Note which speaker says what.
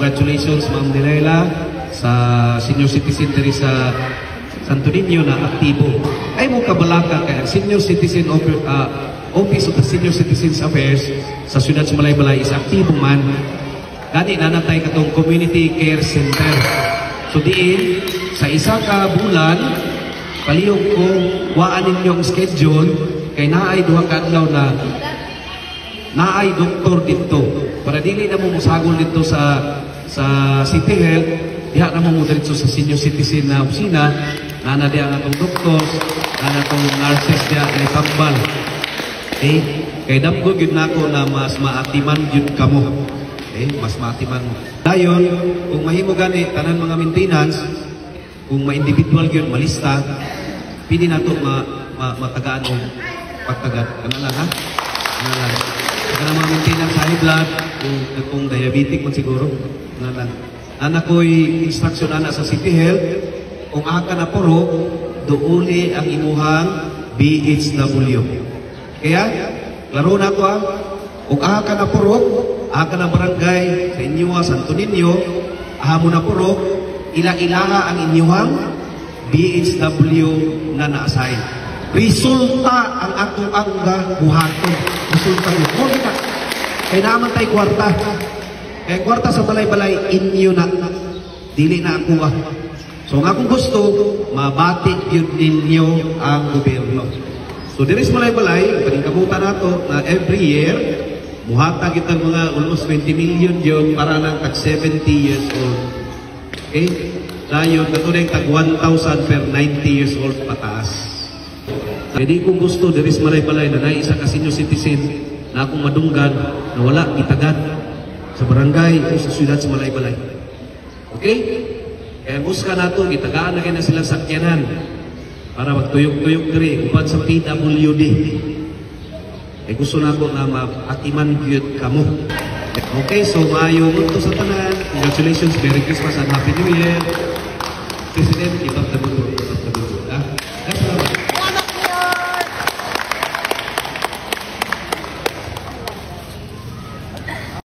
Speaker 1: congratulations Ma'am Delilah sa senior citizen diri sa Santo Niño na aktibo. Ay mo kabalaka kay senior citizen Office of the Senior Citizens Affairs sa siyudad sa Malaybalay is aktibo man. Gani nanatay katong community care center. So diin sa isa ka bulan palihog ko waan ninyong schedule kay naay duha ka adlaw na naay doktor dito para dili na mo musagol dito sa City Health, diha na mo diretso sa senior citizen na opisina, nana diha nga tong doktor, nana tong nurses diha kay tambal. Okay? Kay damgo gyud nako na mas maatiman gyud kamo. Okay? Mas maatiman mo. Dayon, kung mahimo gani tanan mga maintenance, kung ma-individual gyud malista, pili nato matagaan og pagtagad. Kana lang ha? Kana lang. Kana mga maintenance high blood, kung diabetic man siguro. Kana lang. Ana ko'y instruction ana sa City Health, kung aka na puro, douli ang imuhang BHW. Kaya, laro na ko ha, kung aka na puro, aka na barangay sa inyo, Santo Niño, ahamo na puro, ila-ilaha ang inyuhang BHW na na-assign. Resulta ang atong angga buhaton. Resulta yun. Kung kita, kaya naman tayo kwarta. Kaya kwarta sa balay-balay, inyo na. Dili na ako ah. So ang akong gusto, mabati yun ninyo ang gobyerno. So there is balay-balay, paningkabutan nato na every year, muhata kita mga almost 20 million yun para ng tag 70 years old. Okay? Dayon, natuloy tag 1,000 per 90 years old pataas. Jadi kung gusto, there is balay-balay na naisa ka senior citizen na akong madunggan na wala itagad sa barangay o sa siyudad sa Malaybalay. Okay? Kaya buska nato, itagaan na kayo na silang sakyanan para magtuyok-tuyok diri upan sa PWD. Eh gusto na ko na ma-atiman gyud kamo. Okay, so maayo mundo sa tanan. Congratulations, Merry Christmas and Happy New Year. President, keep up the good work.